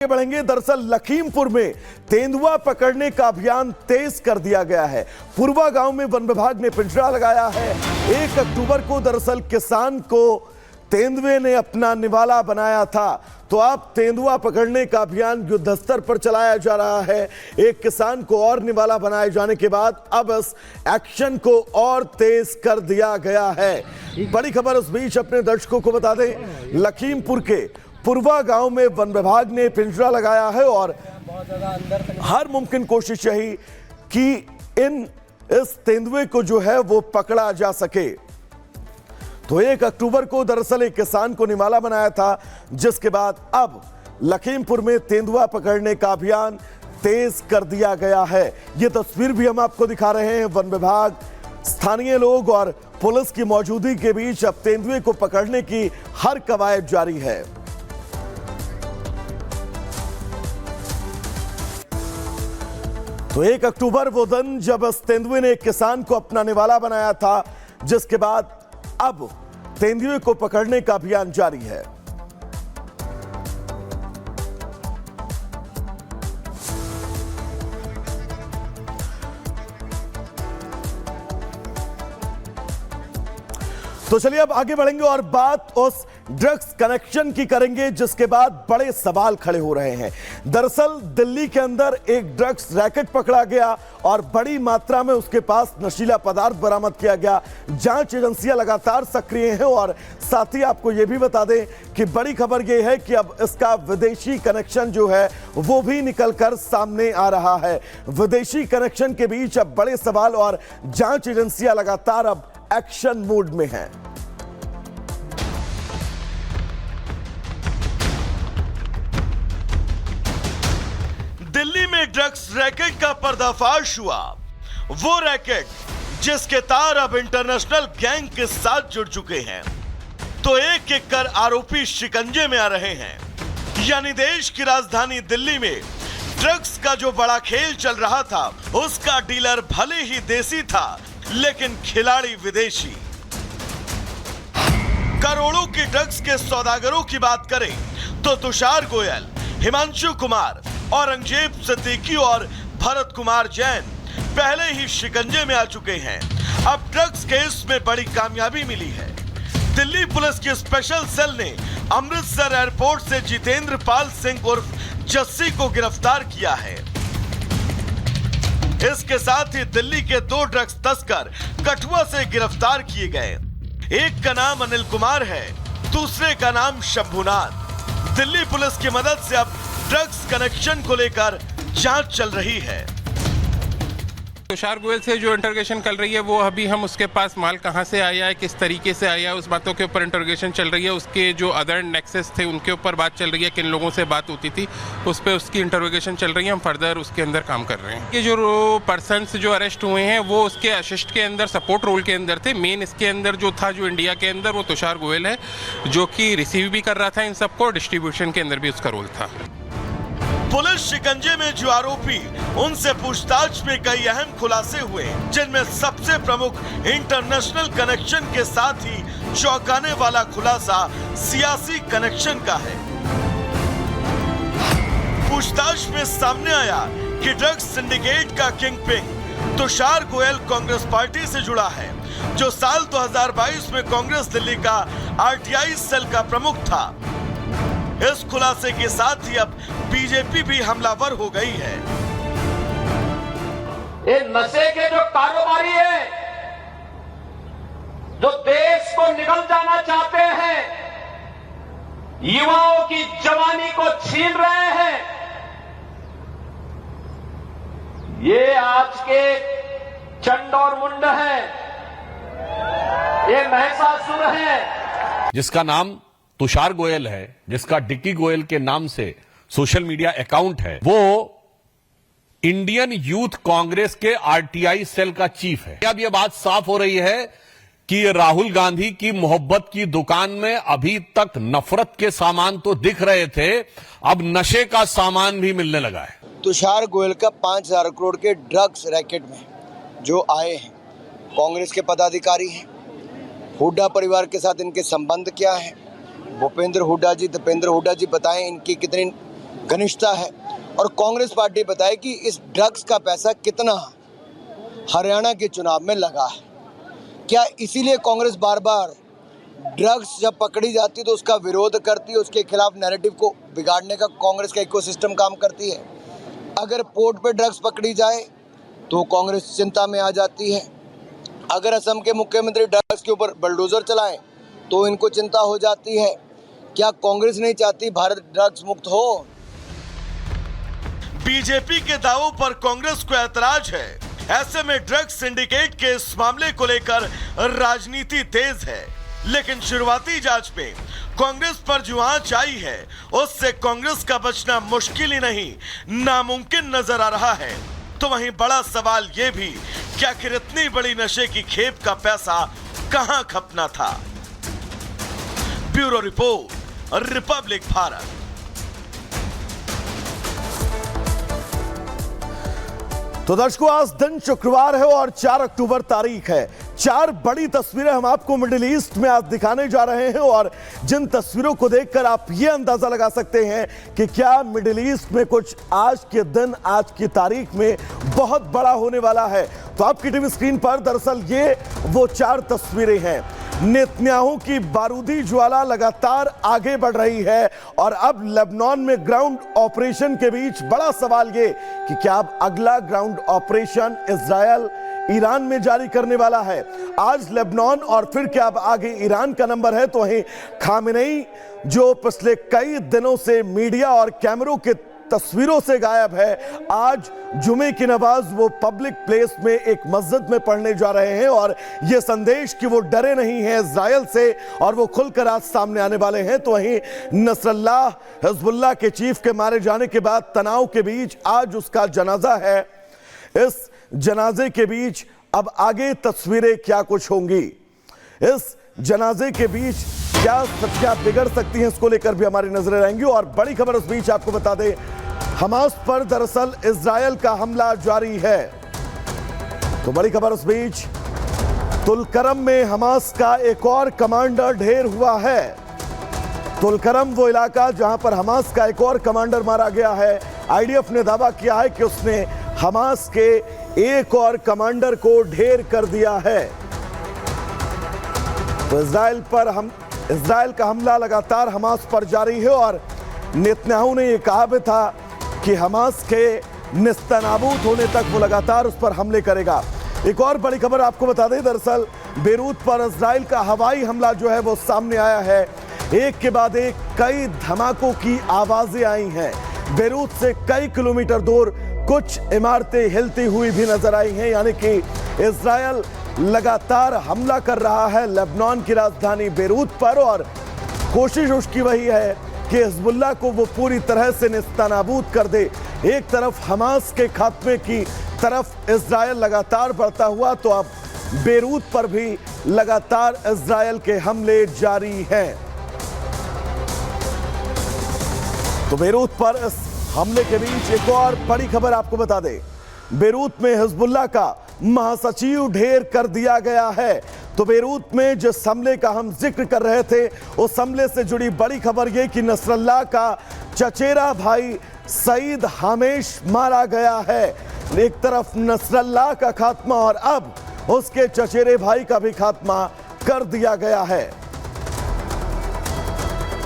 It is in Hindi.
बढ़ेंगे। दरअसल लखीमपुर में तेंदुआ पकड़ने का अभियान तेज कर दिया गया है। पुरवा गांव में वन विभाग ने पिंजरा लगाया है। 1 अक्टूबर को दरअसल किसान को तेंदुए ने अपना निवाला बनाया था, तो अब तेंदुआ पकड़ने का अभियान युद्ध स्तर पर चलाया जा रहा है। एक किसान को और निवाला बनाए जाने के बाद अब इस एक्शन को और तेज कर दिया गया है। बड़ी खबर इस बीच अपने दर्शकों को बता दें, लखीमपुर के पुरवा गांव में वन विभाग ने पिंजरा लगाया है और हर मुमकिन कोशिश यही कि इस तेंदुए को जो है वो पकड़ा जा सके। तो 1 अक्टूबर को दरअसल एक किसान को निवाला बनाया था, जिसके बाद अब लखीमपुर में तेंदुआ पकड़ने का अभियान तेज कर दिया गया है। ये तस्वीर भी हम आपको दिखा रहे हैं। वन विभाग, स्थानीय लोग और पुलिस की मौजूदगी के बीच अब तेंदुए को पकड़ने की हर कवायद जारी है। तो 1 अक्टूबर वो दिन जब इस तेंदुए ने एक किसान को अपना निवाला बनाया था, जिसके बाद अब तेंदुए को पकड़ने का अभियान जारी है। तो चलिए अब आगे बढ़ेंगे और बात उस ड्रग्स कनेक्शन की करेंगे, जिसके बाद बड़े सवाल खड़े हो रहे हैं। दरअसल दिल्ली के अंदर एक ड्रग्स रैकेट पकड़ा गया और बड़ी मात्रा में उसके पास नशीला पदार्थ बरामद किया गया। जांच एजेंसियां लगातार सक्रिय हैं और साथ ही आपको यह भी बता दें कि बड़ी खबर यह है कि अब इसका विदेशी कनेक्शन जो है वो भी निकलकर सामने आ रहा है। विदेशी कनेक्शन के बीच अब बड़े सवाल और जांच एजेंसियां लगातार अब एक्शन मोड में हैं। दिल्ली में ड्रग्स रैकेट का पर्दाफाश हुआ। वो रैकेट जिसके तार अब इंटरनेशनल गैंग के साथ जुड़ चुके हैं, तो एक एक कर आरोपी शिकंजे में आ रहे हैं। यानी देश की राजधानी दिल्ली में ड्रग्स का जो बड़ा खेल चल रहा था, उसका डीलर भले ही देसी था, लेकिन खिलाड़ी विदेशी। करोड़ों की ड्रग्स के सौदागरों की बात करें तो तुषार गोयल, हिमांशु कुमार, औरंगजेब सिद्दीकी और भरत कुमार जैन पहले ही शिकंजे में आ चुके हैं। अब ड्रग्स केस में बड़ी कामयाबी मिली है। दिल्ली पुलिस की स्पेशल सेल ने अमृतसर एयरपोर्ट से जितेंद्र पाल सिंह उर्फ जस्सी को गिरफ्तार किया है। इसके साथ ही दिल्ली के 2 ड्रग्स तस्कर कठुआ से गिरफ्तार किए गए। एक का नाम अनिल कुमार है, दूसरे का नाम शंभुनाथ। दिल्ली पुलिस की मदद से अब ड्रग्स कनेक्शन को लेकर जांच चल रही है। तुषार गोयल से जो इंटरोगेशन चल रही है, वो अभी हम उसके पास माल कहां से आया है, किस तरीके से आया है, उस बातों के ऊपर इंटरोगेशन चल रही है। उसके जो अदर नेक्सेस थे उनके ऊपर बात चल रही है, किन लोगों से बात होती थी, उस पर उसकी इंटरोगेशन चल रही है। हम फर्दर उसके अंदर काम कर रहे हैं। ये जो पर्सन्स जो अरेस्ट हुए हैं वो उसके असिस्ट के अंदर, सपोर्ट रोल के अंदर थे। मेन इसके अंदर जो था, जो इंडिया के अंदर, वो तुषार गोयल है, जो कि रिसीव भी कर रहा था इन सबको, डिस्ट्रीब्यूशन के अंदर भी उसका रोल था। पुलिस शिकंजे में जो आरोपी, उनसे पूछताछ में कई अहम खुलासे हुए, जिनमें सबसे प्रमुख इंटरनेशनल कनेक्शन के साथ ही चौंकाने वाला खुलासा सियासी कनेक्शन का है। पूछताछ में सामने आया कि ड्रग्स सिंडिकेट का king pin Tushar Goyal Congress party से जुड़ा है, जो साल 2022 में कांग्रेस दिल्ली का आरटीआई सेल का प्रमुख था। इस खुलासे के साथ ही अब बीजेपी भी हमलावर हो गई है। ये नशे के जो कारोबारी है, जो देश को निगल जाना चाहते हैं, युवाओं की जवानी को छीन रहे हैं, ये आज के चंड और मुंड हैं, ये महिषासुर हैं। जिसका नाम तुषार गोयल है, जिसका डिक्की गोयल के नाम से सोशल मीडिया अकाउंट है, वो इंडियन यूथ कांग्रेस के आरटीआई सेल का चीफ है। अब यह बात साफ हो रही है कि राहुल गांधी की मोहब्बत की दुकान में अभी तक नफरत के सामान तो दिख रहे थे, अब नशे का सामान भी मिलने लगा है। तुषार गोयल का 5,000 करोड़ के ड्रग्स रैकेट में जो आए हैं, कांग्रेस के पदाधिकारी हैं। हुड्डा परिवार के साथ इनके संबंध क्या है, भूपेंद्र हुड्डा जी, दीपेंद्र हुड्डा जी बताएं इनकी कितनी घनिष्ठता है और कांग्रेस पार्टी बताए कि इस ड्रग्स का पैसा कितना हरियाणा के चुनाव में लगा है। क्या इसीलिए कांग्रेस बार बार ड्रग्स जब पकड़ी जाती तो उसका विरोध करती है, उसके खिलाफ नैरेटिव को बिगाड़ने का कांग्रेस का इकोसिस्टम काम करती है? अगर पोर्ट पे ड्रग्स पकड़ी जाए तो कांग्रेस चिंता में आ जाती है। अगर असम के मुख्यमंत्री ड्रग्स के ऊपर बलडोजर चलाएं तो इनको चिंता हो जाती है। क्या कांग्रेस नहीं चाहती भारत ड्रग्स मुक्त हो? बीजेपी के दावों पर कांग्रेस को ऐतराज है। ऐसे में ड्रग्स सिंडिकेट के इस मामले को लेकर राजनीति तेज है, लेकिन शुरुआती जांच में कांग्रेस पर जो आंच आई है उससे कांग्रेस का बचना मुश्किल ही नहीं, नामुमकिन नजर आ रहा है। तो वहीं बड़ा सवाल यह भी कि आखिर इतनी बड़ी नशे की खेप का पैसा कहां खपना था। Bureau report, Republic Bharat. तो दर्शकों, आज दिन शुक्रवार है और 4 अक्टूबर तारीख है। 4 बड़ी तस्वीरें हम आपको मिडिल ईस्ट में आज दिखाने जा रहे हैं और जिन तस्वीरों को देखकर आप ये अंदाजा लगा सकते हैं कि क्या मिडिल ईस्ट में कुछ आज के दिन, आज की तारीख में बहुत बड़ा होने वाला है। तो आपकी टीवी स्क्रीन पर दरअसल ये वो 4 तस्वीरें हैं। नेतन्याहू की बारूदी ज्वाला लगातार आगे बढ़ रही है और अब लेबनान में ग्राउंड ऑपरेशन के बीच बड़ा सवाल ये कि क्या अब अगला ग्राउंड ऑपरेशन इजरायल ईरान में जारी करने वाला है। आज लेबनान और फिर क्या अब आगे ईरान का नंबर है। तो वहीं खामेनेई जो पिछले कई दिनों से मीडिया और कैमरों के तस्वीरों से गायब है, आज जुमे की नमाज वो पब्लिक प्लेस में एक मस्जिद में पढ़ने जा रहे हैं और ये संदेश कि वो डरे नहीं हैं इजरायल से और वो खुलकर आज सामने आने वाले हैं। तो वहीं नसरल्लाह हिजबुल्लाह के चीफ के मारे जाने के बाद तनाव के बीच आज उसका जनाजा है। इस जनाजे के बीच अब आगे तस्वीरें क्या कुछ होंगी, इस जनाजे के बीच क्या सच्चाई बिगड़ सकती है, इसको लेकर भी हमारी नजरें रहेंगी। और बड़ी खबर उस बीच आपको बता दें, हमास पर दरअसल इजरायल का हमला जारी है। तो बड़ी खबर उस बीच, तुलकरम में हमास का एक और कमांडर ढेर हुआ है। तुलकरम वो इलाका जहां पर हमास का एक और कमांडर मारा गया है। आईडीएफ ने दावा किया है कि उसने हमास के एक और कमांडर को ढेर कर दिया है। तो इजरायल का हमला लगातार हमास पर जारी है और नेतन्याहू ने यह कहा भी था कि हमास के निस्तनाबूद होने तक वो लगातार उस पर हमले करेगा। एक और बड़ी खबर आपको बता दें, दरअसल बेरूत पर इजरायल का हवाई हमला जो है वो सामने आया है। एक के बाद एक कई धमाकों की आवाजें आई हैं। बेरूत से कई किलोमीटर दूर कुछ इमारतें हिलती हुई भी नजर आई हैं, यानी कि इजरायल लगातार हमला कर रहा है लेबनान की राजधानी बेरूत पर और कोशिश उसकी वही है कि हिजबुल्लाह को वो पूरी तरह से निस्तानाबूद कर दे। एक तरफ हमास के खात्मे की तरफ इजरायल लगातार बढ़ता हुआ, तो अब बेरूत पर भी लगातार इजरायल के हमले जारी हैं। तो बेरूत पर इस हमले के बीच एक और बड़ी खबर आपको बता दें, बेरूत में हिजबुल्लाह का महासचिव ढेर कर दिया गया है। तो बेरूत में जिस हमले का हम जिक्र कर रहे थे, उस हमले से जुड़ी बड़ी खबर यह कि नसरल्लाह का चचेरा भाई सईद हामेश मारा गया है। एक तरफ नसरल्लाह का खात्मा और अब उसके चचेरे भाई का भी खात्मा कर दिया गया है।